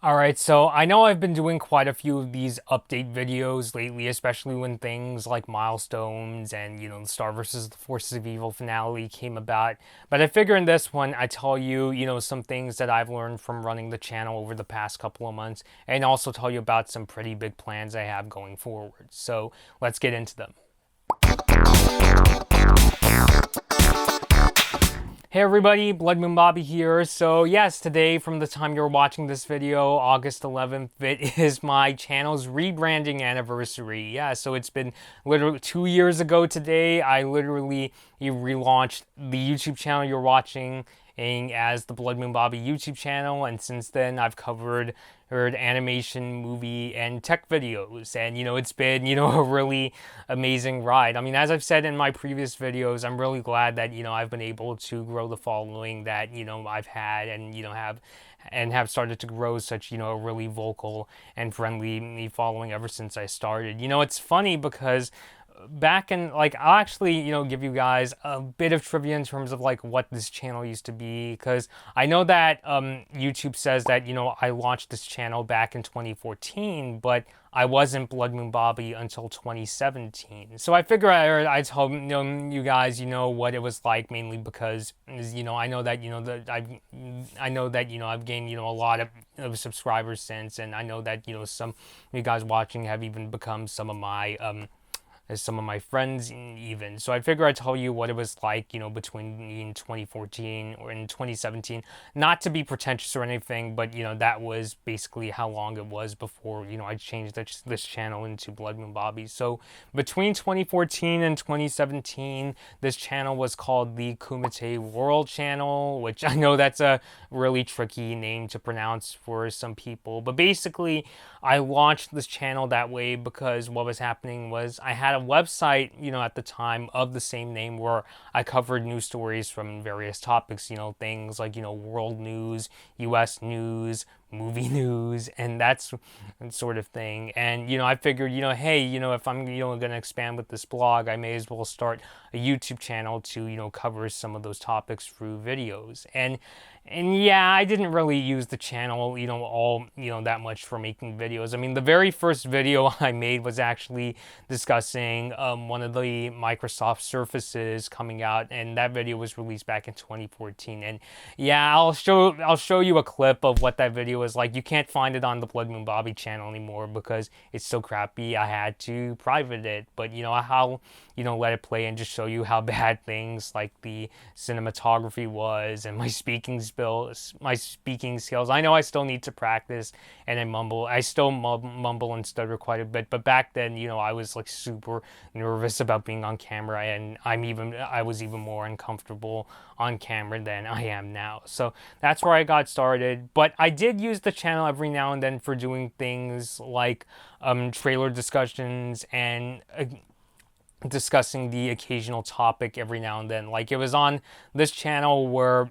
Alright, so I know I've been doing quite a few of these update videos lately, especially when things like Milestones and, the Star vs. the Forces of Evil finale came about. But I figure in this one, I tell you, some things that I've learned from running the channel over the past couple of months, and also tell you about some pretty big plans I have going forward. So let's get into them. Hey everybody, Blood Moon Bobby here. So yes, today from the time you're watching this video, August 11th, it is my channel's rebranding anniversary. Yeah, so it's been literally 2 years ago today. I literally relaunched the YouTube channel you're watching as the Blood Moon Bobby YouTube channel, and since then I've covered animation, movie, and tech videos, and it's been a really amazing ride. I mean, as I've said in my previous videos, I'm really glad that I've been able to grow the following that I've had, and have started to grow such a really vocal and friendly following ever since I started. It's funny because back in, like, I'll actually give you guys a bit of trivia in terms of like what this channel used to be, because I know that YouTube says that I launched this channel back in 2014, but I wasn't Blood Moon Bobby until 2017. So I figure I'd tell you guys what it was like, mainly because I know that I've gained a lot of subscribers since, and I know that some of you guys watching have even become some of my as some of my friends even. So I figure I'd tell you what it was like, between 2014 or in 2017. Not to be pretentious or anything, but, that was basically how long it was before, I changed this channel into Blood Moon Bobby. So between 2014 and 2017, this channel was called the Kumite World Channel, which I know that's a really tricky name to pronounce for some people. But basically, I launched this channel that way because what was happening was I had a website, at the time of the same name where I covered news stories from various topics, things like, world news, US news, movie news, and that sort of thing. And I figured, hey, if I'm going to expand with this blog, I may as well start a YouTube channel to cover some of those topics through videos. And yeah, I didn't really use the channel all that much for making videos. I mean, the very first video I made was actually discussing one of the Microsoft Surfaces coming out, and that video was released back in 2014. And yeah, I'll show you a clip of what that video was like. You can't find it on the Blood Moon Bobby channel anymore because it's so crappy. I had to private it, but I'll let it play and just show you how bad things like the cinematography was and my speaking skills. I know I still need to practice, and I still mumble and stutter quite a bit, but back then I was like super nervous about being on camera, and I was even more uncomfortable on camera than I am now. So that's where I got started. But I did use the channel every now and then for doing things like trailer discussions and discussing the occasional topic every now and then. Like, it was on this channel where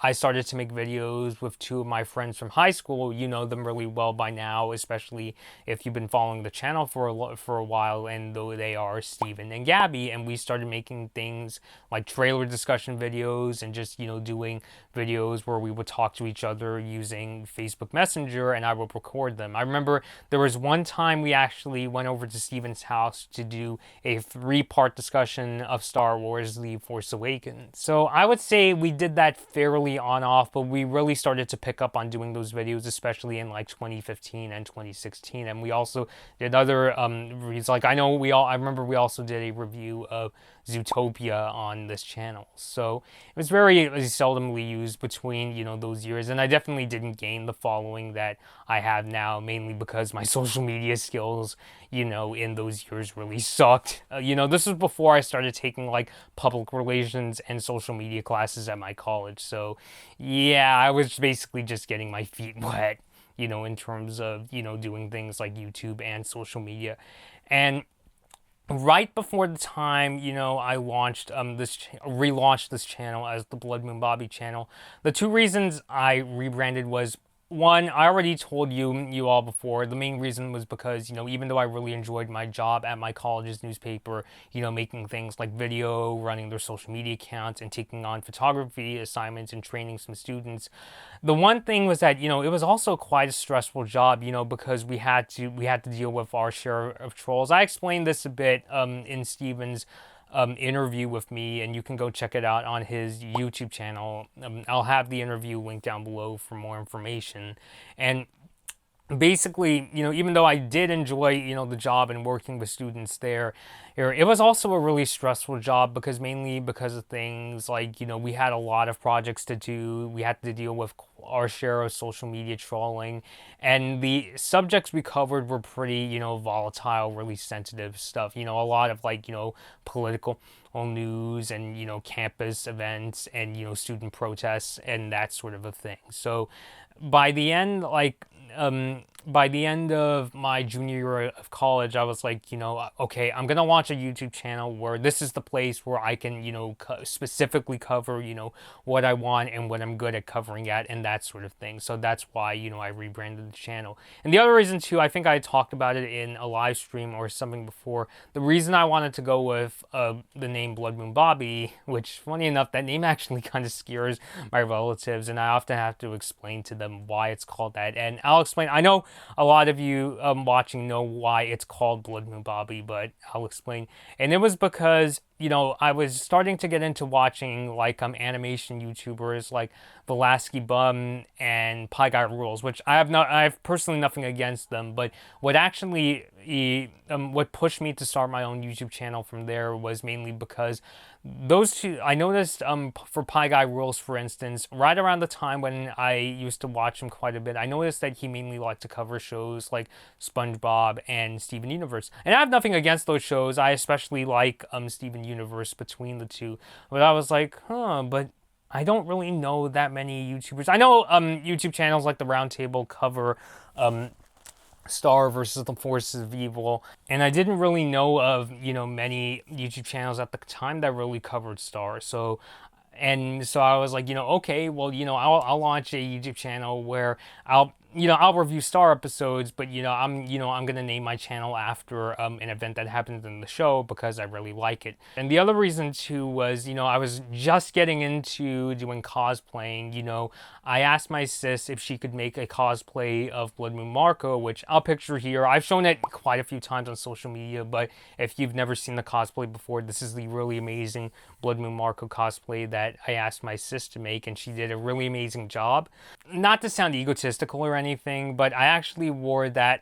I started to make videos with two of my friends from high school. You know them really well by now, especially if you've been following the channel for a while, and though they are Steven and Gabby, and we started making things like trailer discussion videos and just doing videos where we would talk to each other using Facebook Messenger, and I would record them. I remember there was one time we actually went over to Steven's house to do a 3-part discussion of Star Wars The Force Awakens. So I would say we did that fairly on off, but we really started to pick up on doing those videos, especially in like 2015 and 2016. And we also did other reviews. Like, I remember we also did a review of Zootopia on this channel. So it was very seldomly used between those years, and I definitely didn't gain the following that I have now, mainly because my social media skills in those years really sucked. This was before I started taking like public relations and social media classes at my college. So yeah, I was basically just getting my feet wet in terms of doing things like YouTube and social media. And right before the time I launched relaunched this channel as the Blood Moon Bobby channel, the two reasons I rebranded was one, I already told you all before. The main reason was because, even though I really enjoyed my job at my college's newspaper, making things like video, running their social media accounts, and taking on photography assignments and training some students, the one thing was that, it was also quite a stressful job, because we had to deal with our share of trolls. I explained this a bit in Steven's interview with me, and you can go check it out on his YouTube channel. I'll have the interview linked down below for more information. And basically, even though I did enjoy, the job and working with students there, it was also a really stressful job because mainly because of things like, we had a lot of projects to do. We had to deal with our share of social media trolling, and the subjects we covered were pretty, volatile, really sensitive stuff. A lot of like, political news and, campus events and, student protests and that sort of a thing. So by the end, by the end of my junior year of college, I was like, okay, I'm gonna launch a YouTube channel where this is the place where I can, specifically cover, what I want and what I'm good at covering at and that sort of thing. So that's why, I rebranded the channel. And the other reason too, I think I talked about it in a live stream or something before. The reason I wanted to go with the name Blood Moon Bobby, which funny enough, that name actually kind of scares my relatives, and I often have to explain to them why it's called that. And I'll explain. I know a lot of you watching know why it's called Blood Moon Bobby, but I'll explain. And it was because, I was starting to get into watching like animation YouTubers like Velasky Bum and Pie Guy Rules, which I have personally nothing against them, but what actually what pushed me to start my own YouTube channel from there was mainly because those two, I noticed for Pie Guy Rules, for instance, right around the time when I used to watch him quite a bit, I noticed that he mainly liked to cover shows like SpongeBob and Steven Universe. And I have nothing against those shows. I especially like Steven Universe between the two. But I was like, but I don't really know that many YouTubers. I know YouTube channels like the Roundtable cover Star versus the Forces of Evil, and I didn't really know of many YouTube channels at the time that really covered Star. So I was like, okay, well, I'll launch a YouTube channel where I'll review Star episodes, but I'm gonna name my channel after an event that happened in the show because I really like it. And the other reason too was, I was just getting into doing cosplaying. I asked my sis if she could make a cosplay of Blood Moon Marco, which I'll picture here. I've shown it quite a few times on social media, but if you've never seen the cosplay before, this is the really amazing Blood Moon Marco cosplay that I asked my sis to make, and she did a really amazing job. Not to sound egotistical or anything, but I actually wore that.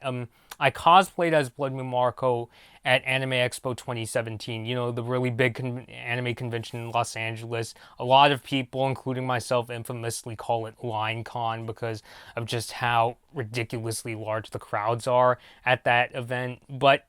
I cosplayed as Blood Moon Marco at Anime Expo 2017, the really big anime convention in Los Angeles. A lot of people, including myself, infamously call it Line Con because of just how ridiculously large the crowds are at that event. But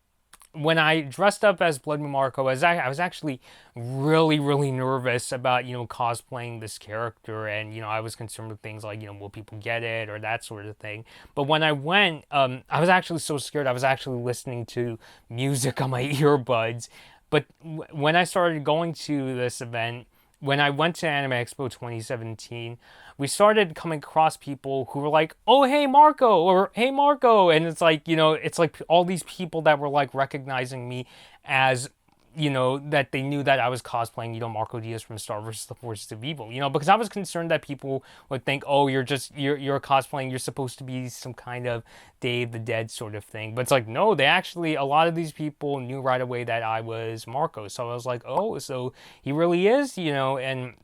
when I dressed up as Blood Moon Marco, I was actually really, really nervous about, cosplaying this character. And, I was concerned with things like, will people get it or that sort of thing. But when I went, I was actually so scared. I was actually listening to music on my earbuds. But when I started going to this event, when I went to Anime Expo 2017, we started coming across people who were like, "Oh, hey Marco," or "Hey Marco," and it's like, it's like all these people that were like recognizing me as, that they knew that I was cosplaying, Marco Diaz from Star vs. the Forces of Evil, because I was concerned that people would think, "Oh, you're cosplaying, you're supposed to be some kind of Day of the Dead sort of thing." But it's like, no, a lot of these people knew right away that I was Marco. So I was like, oh, so he really is, and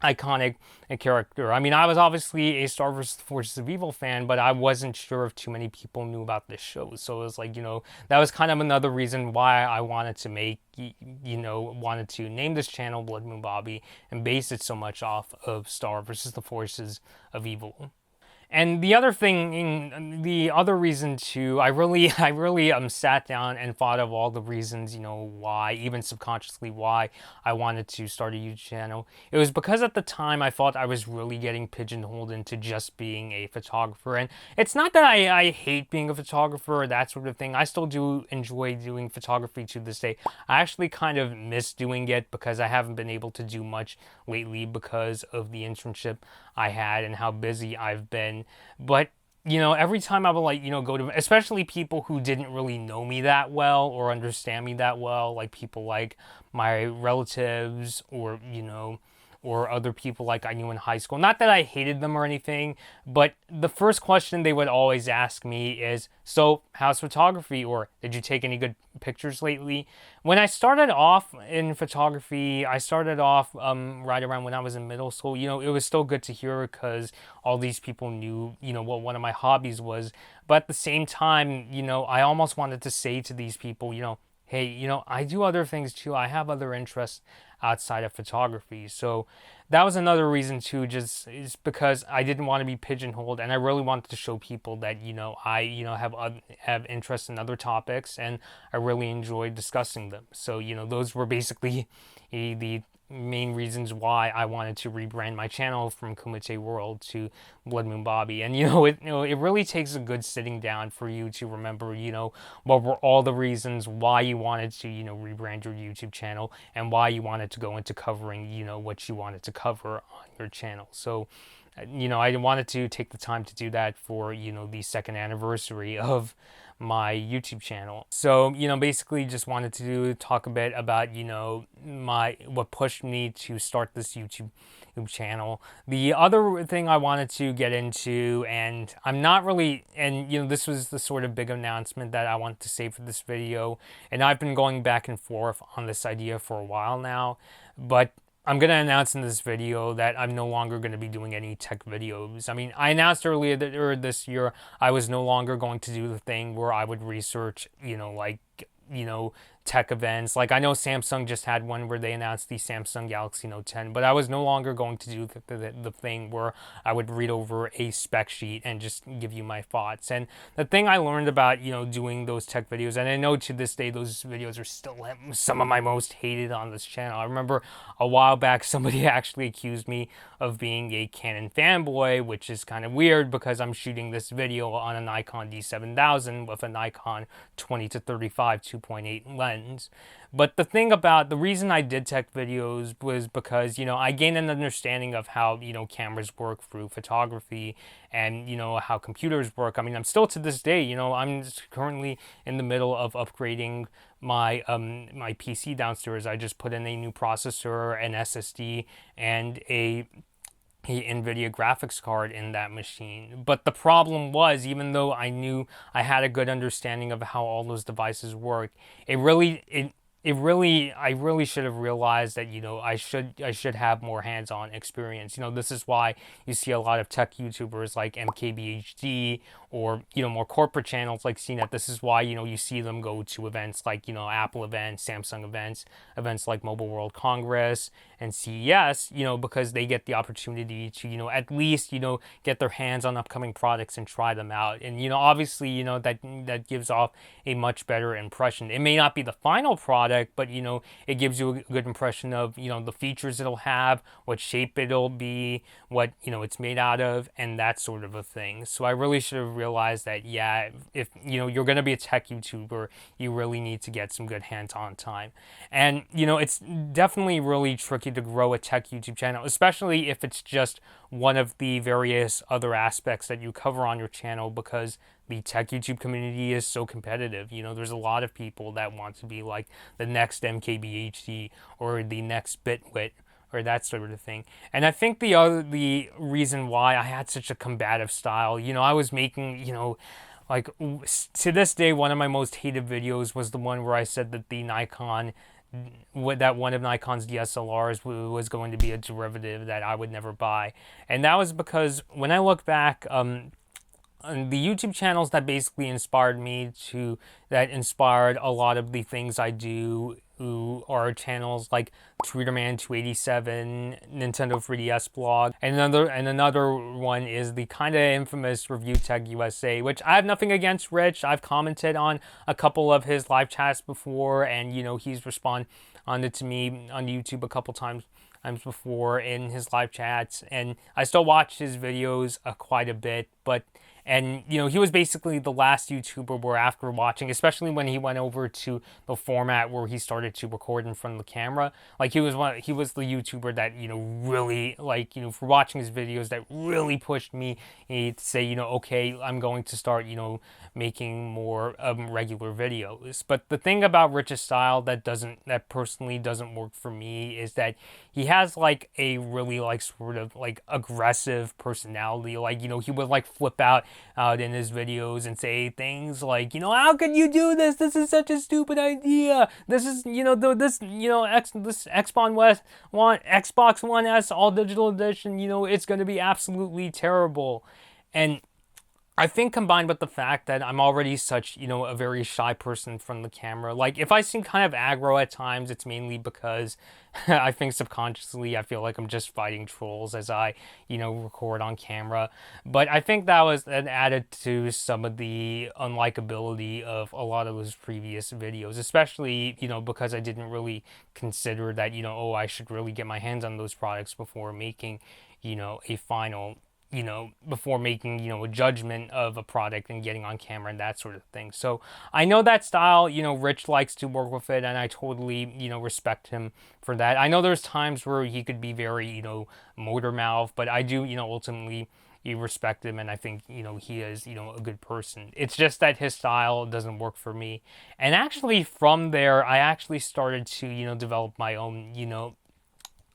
iconic character. I mean, I was obviously a Star vs. the Forces of Evil fan, but I wasn't sure if too many people knew about this show. So it was like, that was kind of another reason why I wanted to wanted to name this channel Blood Moon Bobby and base it so much off of Star vs. the Forces of Evil. And the other reason too, I really sat down and thought of all the reasons, why, even subconsciously, why I wanted to start a YouTube channel. It was because at the time I thought I was really getting pigeonholed into just being a photographer. And it's not that I hate being a photographer or that sort of thing. I still do enjoy doing photography to this day. I actually kind of miss doing it because I haven't been able to do much lately because of the internship I had and how busy I've been. But every time I would like, go to, especially people who didn't really know me that well or understand me that well, like people like my relatives or other people like I knew in high school. Not that I hated them or anything, but the first question they would always ask me is, so how's photography? Or did you take any good pictures lately? When I started off in photography, I started off right around when I was in middle school. It was still good to hear because all these people knew, what one of my hobbies was. But at the same time, I almost wanted to say to these people, hey, I do other things too. I have other interests outside of photography. So that was another reason too, just is because I didn't want to be pigeonholed, and I really wanted to show people that I have interest in other topics, and I really enjoy discussing them. So those were basically the main reasons why I wanted to rebrand my channel from Kumite World to Blood Moon Bobby. And it really takes a good sitting down for you to remember what were all the reasons why you wanted to rebrand your YouTube channel, and why you wanted to go into covering what you wanted to cover on your channel. So I wanted to take the time to do that for the second anniversary of my YouTube channel. So basically just wanted to talk a bit about what pushed me to start this YouTube channel. The other thing I wanted to get into, and I'm not really, and this was the sort of big announcement that I wanted to say for this video, and I've been going back and forth on this idea for a while now, but I'm going to announce in this video that I'm no longer going to be doing any tech videos. I mean, I announced earlier this year I was no longer going to do the thing where I would research, tech events. Like I know Samsung just had one where they announced the Samsung Galaxy Note 10, but I was no longer going to do the thing where I would read over a spec sheet and just give you my thoughts. And the thing I learned about doing those tech videos, and I know to this day those videos are still some of my most hated on this channel. I remember a while back somebody actually accused me of being a Canon fanboy, which is kind of weird because I'm shooting this video on a Nikon D7000 with a Nikon 20-35 2.8 lens. But the reason I did tech videos was because I gained an understanding of how cameras work through photography, and how computers work. I mean, I'm still to this day I'm currently in the middle of upgrading my my PC downstairs. I just put in a new processor, an SSD, and a NVIDIA graphics card in that machine. But the problem was, even though I knew I had a good understanding of how all those devices work, I really should have realized that I should have more hands-on experience. This is why you see a lot of tech YouTubers like MKBHD or more corporate channels like CNET. This is why you see them go to events like Apple events, Samsung events like Mobile World Congress and CES, because they get the opportunity to at least get their hands on upcoming products and try them out. And obviously that gives off a much better impression. It may not be the final product, but it gives you a good impression of the features it'll have, what shape it'll be, what it's made out of, and that sort of a thing. So I really should have realized that if you're going to be a tech YouTuber, you really need to get some good hands-on time. And it's definitely really tricky to grow a tech YouTube channel, especially if it's just one of the various other aspects that you cover on your channel, because the tech YouTube community is so competitive. There's a lot of people that want to be like the next MKBHD or the next Bitwit or that sort of thing. And I think the reason why I had such a combative style, I was making, like to this day, one of my most hated videos was the one where I said that that one of Nikon's DSLRs was going to be a derivative that I would never buy. And that was because when I look back, the YouTube channels that basically inspired a lot of the things I do are channels like Tweeterman 287, Nintendo 3DS blog, and another one is the kind of infamous Review Tech USA, which I have nothing against Rich. I've commented on a couple of his live chats before, and he's responded to me on YouTube a couple times before in his live chats, and I still watch his videos quite a bit. But And he was basically the last YouTuber where, after watching, especially when he went over to the format where he started to record in front of the camera, like he was the YouTuber that really, like, for watching his videos, that really pushed me to say, okay, I'm going to start making more regular videos. But the thing about Rich's style that personally doesn't work for me is that he has like a really like sort of like aggressive personality. Like, he would like flip out in his videos and say things like, how could you do this? This is such a stupid idea. This is, this Xbox One S all digital edition, it's going to be absolutely terrible. And I think, combined with the fact that I'm already such, a very shy person from the camera, like, if I seem kind of aggro at times, it's mainly because I think subconsciously I feel like I'm just fighting trolls as I, record on camera. But I think that was added to some of the unlikability of a lot of those previous videos, especially, because I didn't really consider that, oh, I should really get my hands on those products before making, a final, before making, a judgment of a product and getting on camera and that sort of thing. So I know that style, Rich likes to work with it, and I totally, respect him for that. I know there's times where he could be very, motor mouth, but I do, ultimately, you respect him, and I think, he is, a good person. It's just that his style doesn't work for me. And actually, from there, I actually started to, develop my own,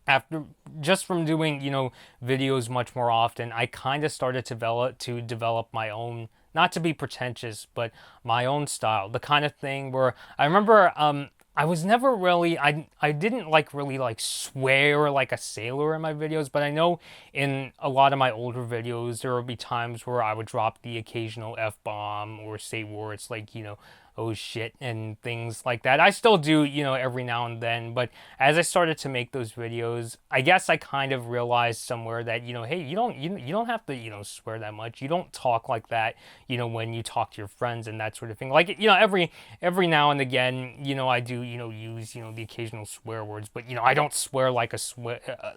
after, just from doing, videos much more often, I kind of started to develop my own, not to be pretentious, but my own style. The kind of thing where I remember, I was never really, I didn't like really like swear like a sailor in my videos, but I know in a lot of my older videos there would be times where I would drop the occasional F-bomb or say words like, oh shit, and things like that. I still do, every now and then, but as I started to make those videos, I guess I kind of realized somewhere that, hey, you don't have to, swear that much. You don't talk like that, when you talk to your friends and that sort of thing. Like, every now and again, I do, use, the occasional swear words, but, I don't swear like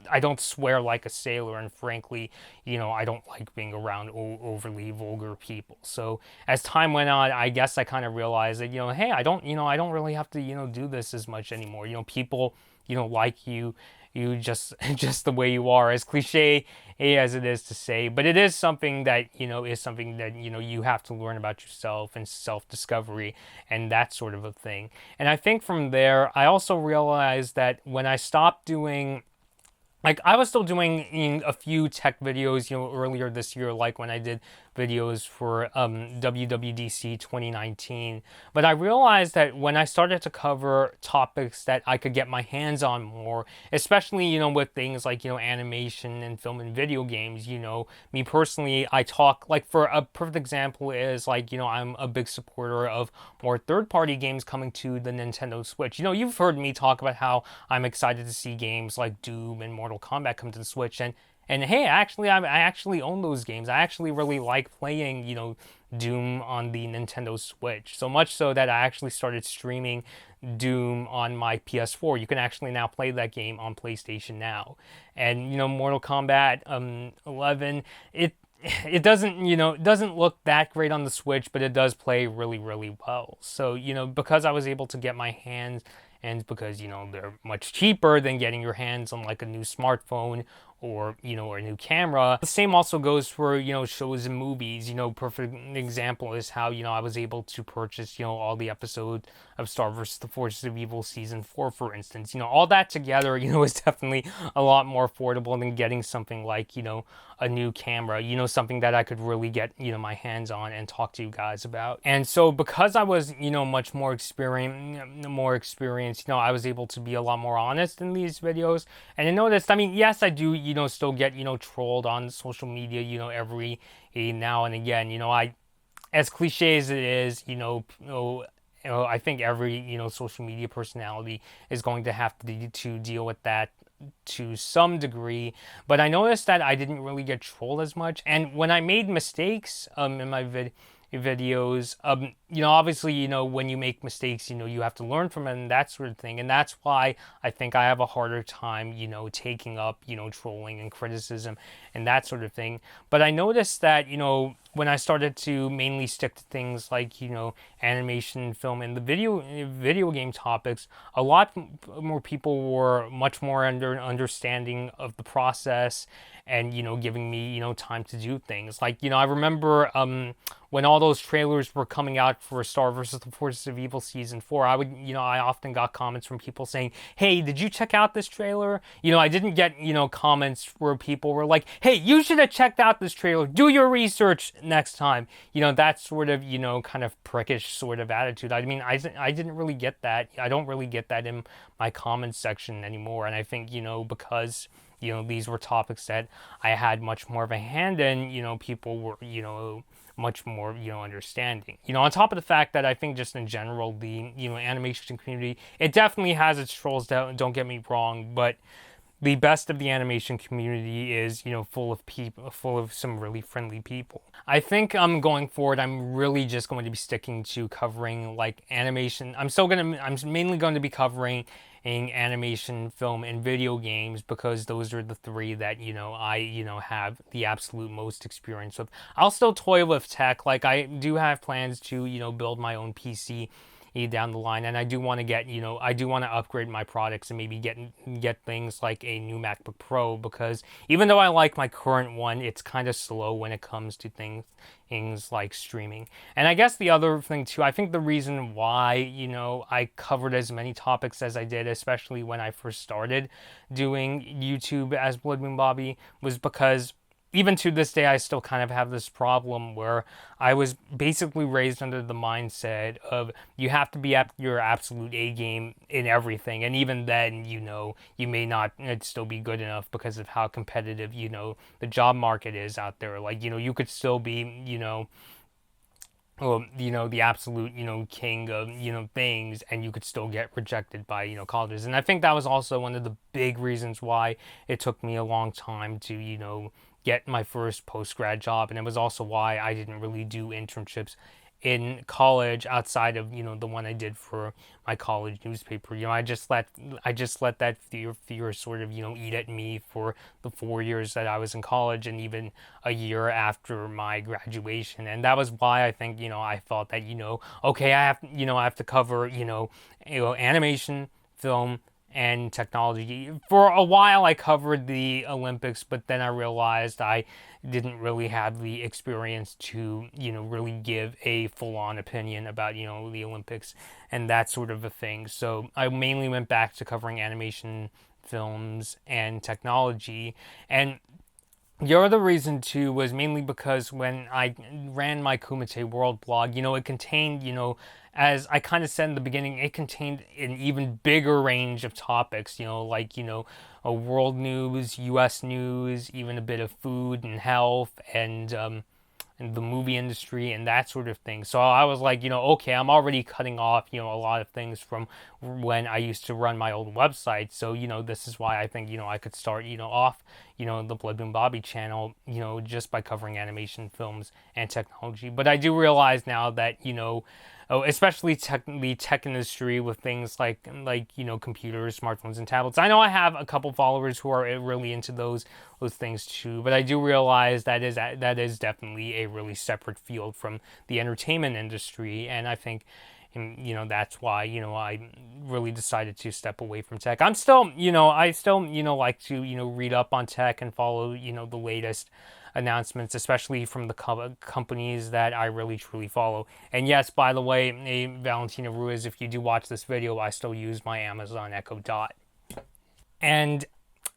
I don't swear like a sailor, and frankly, I don't like being around overly vulgar people. So as time went on, I guess I kind of realized that, hey, I don't really have to, do this as much anymore. People, like you just the way you are, as cliche as it is to say, but it is something that, you have to learn about yourself, and self-discovery and that sort of a thing. And I think from there, I also realized that when I stopped doing, like, I was still doing a few tech videos, earlier this year, like when I did videos for WWDC 2019. But I realized that when I started to cover topics that I could get my hands on more, especially, with things like, animation and film and video games, me personally, I talk, like, for a perfect example is, like, I'm a big supporter of more third-party games coming to the Nintendo Switch. You've heard me talk about how I'm excited to see games like Doom and Mortal Kombat come to the Switch, and hey, actually, I actually own those games. I actually really like playing, Doom on the Nintendo Switch. So much so that I actually started streaming Doom on my PS4. You can actually now play that game on PlayStation Now. And, Mortal Kombat 11, it doesn't, it doesn't look that great on the Switch, but it does play really, really well. So, because I was able to get my hands, and because, they're much cheaper than getting your hands on like a new smartphone or, or a new camera. The same also goes for, shows and movies. Perfect example is how, I was able to purchase, all the episodes of Star vs. the Forces of Evil Season 4, for instance. All that together, is definitely a lot more affordable than getting something like, a new camera, something that I could really get, my hands on and talk to you guys about. And so because I was, much more experienced, I was able to be a lot more honest in these videos. And I noticed, I mean, yes, I do, still get, trolled on social media, every now and again. As cliche as it is, I think every, social media personality is going to have to deal with that to some degree. But I noticed that I didn't really get trolled as much. And when I made mistakes in videos. Obviously, when you make mistakes, you have to learn from it and that sort of thing. And that's why I think I have a harder time, taking up, trolling and criticism and that sort of thing. But I noticed that, when I started to mainly stick to things like, animation, film, and the video game topics, a lot more people were much more understanding of the process and giving me time to do things like I remember when all those trailers were coming out for Star vs. the Forces of Evil Season 4, I would, I often got comments from people saying, hey, did you check out this trailer? I didn't get, comments where people were like, hey, you should have checked out this trailer. Do your research next time. That sort of, kind of prickish sort of attitude. I mean, I didn't really get that. I don't really get that in my comments section anymore. And I think, because these were topics that I had much more of a hand in, people were, much more, understanding. On top of the fact that I think just in general, the, animation community, it definitely has its trolls, don't get me wrong, but the best of the animation community is, full of people, full of some really friendly people. I think going forward, I'm really just going to be sticking to covering like animation. I'm mainly going to be covering animation, film, and video games because those are the three that I have the absolute most experience with. I'll still toy with tech. Like I do have plans to build my own PC down the line, and I do want to get I do want to upgrade my products and maybe get things like a new MacBook Pro, because even though I like my current one, it's kind of slow when it comes to things like streaming. And I guess the other thing too, I think the reason why I covered as many topics as I did, especially when I first started doing YouTube as Blood Moon Bobby, was because even to this day, I still kind of have this problem where I was basically raised under the mindset of you have to be at your absolute A game in everything. And even then, you may not still be good enough because of how competitive, the job market is out there. Like, you could still be, well, the absolute, king of, things, and you could still get rejected by, colleges. And I think that was also one of the big reasons why it took me a long time to, get my first post-grad job. And it was also why I didn't really do internships in college outside of, the one I did for my college newspaper. I just let that fear sort of, eat at me for the 4 years that I was in college and even a year after my graduation. And that was why I think, I thought that, okay, I have to cover, animation, film, and technology. For a while I covered the Olympics, but then I realized I didn't really have the experience to, really give a full-on opinion about, the Olympics and that sort of a thing. So I mainly went back to covering animation, films, and technology. And the other reason too was mainly because when I ran my Kumite World blog, it contained, as I kind of said in the beginning, it contained an even bigger range of topics, like, a world news, U.S. news, even a bit of food and health and the movie industry and that sort of thing. So I was like, okay, I'm already cutting off, a lot of things from when I used to run my old website. So, this is why I think, I could start, off, the Blood Moon Bobby channel, just by covering animation, films, and technology. But I do realize now that, especially the tech industry with things like computers, smartphones, and tablets. I know I have a couple followers who are really into those things too, but I do realize that is definitely a really separate field from the entertainment industry, and I think that's why I really decided to step away from tech. I'm still I still like to read up on tech and follow the latest announcements, especially from the companies that I really truly follow. And yes, by the way, Valentina Ruiz, if you do watch this video, I still use my Amazon Echo Dot. And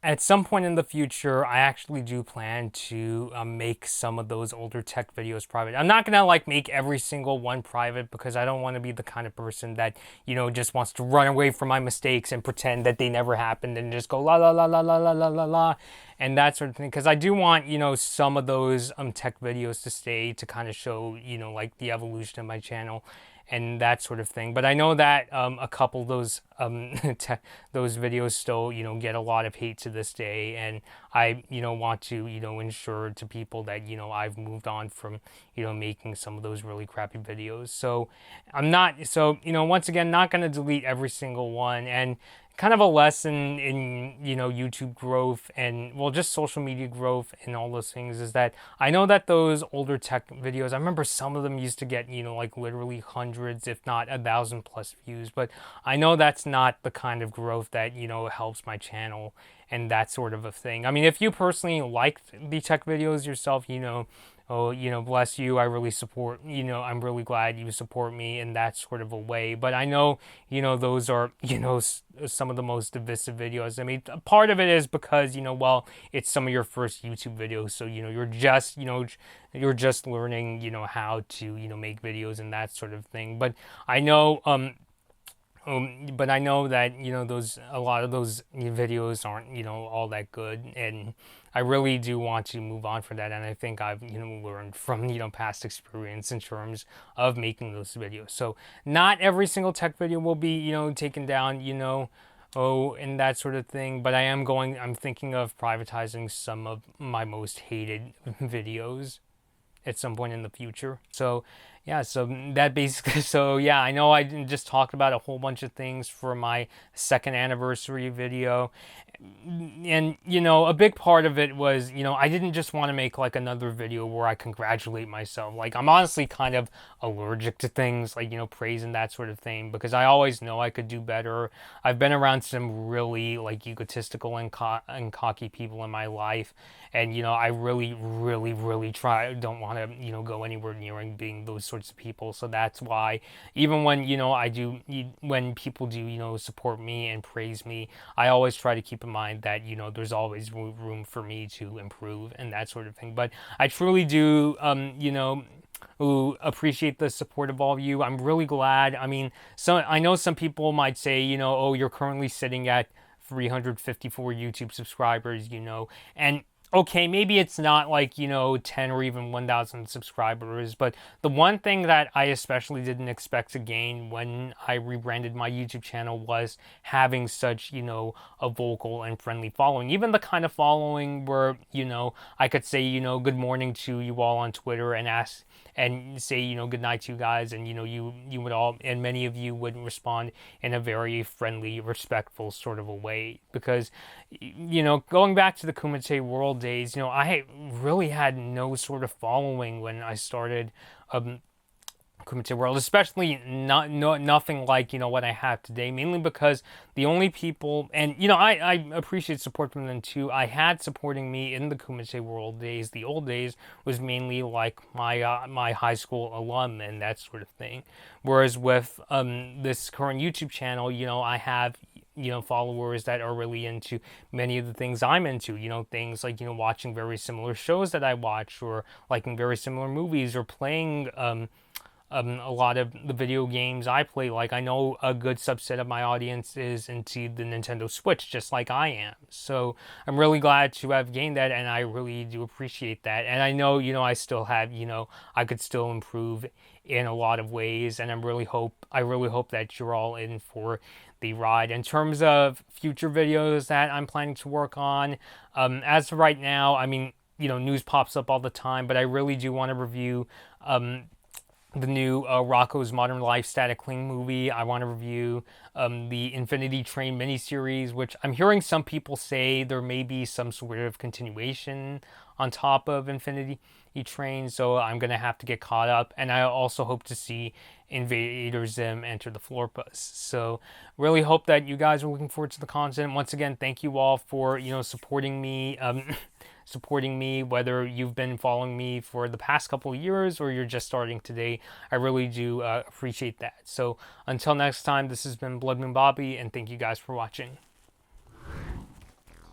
at some point in the future, I actually do plan to make some of those older tech videos private. I'm not gonna make every single one private because I don't want to be the kind of person that just wants to run away from my mistakes and pretend that they never happened and just go la la la la la la la la la and that sort of thing. Because I do want some of those tech videos to stay to kind of show like the evolution of my channel and that sort of thing. But I know that a couple of those those videos still get a lot of hate to this day, and I, want to, ensure to people that, I've moved on from, making some of those really crappy videos. So I'm not, so, once again, not going to delete every single one. And kind of a lesson in, YouTube growth and, well, just social media growth and all those things is that I know that those older tech videos, I remember some of them used to get, like literally hundreds, if not 1,000+ views, but I know that's not the kind of growth that, helps my channel and that sort of a thing. I mean, if you personally liked the tech videos yourself, oh, bless you. I really support, I'm really glad you support me in that sort of a way. But I know, those are, some of the most divisive videos. I mean, part of it is because, well, it's some of your first YouTube videos. So, you're just learning, how to, make videos and that sort of thing. But I know, but I know that a lot of those videos aren't all that good, and I really do want to move on from that. And I think I've learned from past experience in terms of making those videos. So not every single tech video will be taken down, and that sort of thing. But I'm thinking of privatizing some of my most hated videos at some point in the future. So yeah, so that basically, so yeah, I know I just talked about a whole bunch of things for my second anniversary video. And, a big part of it was, I didn't just want to make like another video where I congratulate myself. Like, I'm honestly kind of allergic to things like, praise and that sort of thing, because I always know I could do better. I've been around some really like egotistical and cocky people in my life. And, I really, really, really don't want to, go anywhere near being those sorts of people. So that's why even when, when people do, support me and praise me, I always try to keep in mind that, there's always room for me to improve and that sort of thing. But I truly do, who appreciate the support of all of you. I'm really glad. I mean, I know some people might say, oh, you're currently sitting at 354 YouTube subscribers, and okay, maybe it's not like, 10 or even 1,000 subscribers, but the one thing that I especially didn't expect to gain when I rebranded my YouTube channel was having such, a vocal and friendly following. Even the kind of following where, I could say, good morning to you all on Twitter and ask and say, good night to you guys, and, you would all, and many of you would respond in a very friendly, respectful sort of a way. Because, going back to the Kumite World days, I really had no sort of following when I started Kumite World, especially nothing like what I have today. Mainly because the only people, and I appreciate support from them too. I had supporting me in the Kumite World days. The old days was mainly like my high school alum and that sort of thing. Whereas with this current YouTube channel, I have followers that are really into many of the things I'm into, things like, watching very similar shows that I watch, or liking very similar movies, or playing a lot of the video games I play. Like, I know a good subset of my audience is into the Nintendo Switch, just like I am. So I'm really glad to have gained that, and I really do appreciate that. And I know, I still have, I could still improve in a lot of ways, and I really hope that you're all in for the ride. In terms of future videos that I'm planning to work on, as of right now, I mean, news pops up all the time, but I really do want to review the new Rocko's Modern Life Static Cling movie. I want to review the Infinity Train miniseries, which I'm hearing some people say there may be some sort of continuation on top of Infinity Train, so I'm going to have to get caught up. And I also hope to see Invader Zim enter the floor bus. So really hope that you guys are looking forward to the content. Once again, thank you all for, supporting me. Supporting me, whether you've been following me for the past couple of years or you're just starting today. I really do appreciate that. So until next time, this has been Blood Moon Bobby, and thank you guys for watching.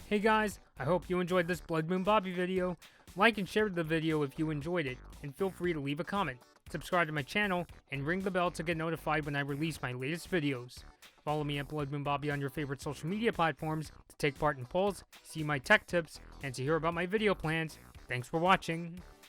Hey guys, I hope you enjoyed this Blood Moon Bobby video. Like and share the video if you enjoyed it, and feel free to leave a comment. Subscribe to my channel, and ring the bell to get notified when I release my latest videos. Follow me at Blood Moon Bobby on your favorite social media platforms to take part in polls, see my tech tips, and to hear about my video plans. Thanks for watching.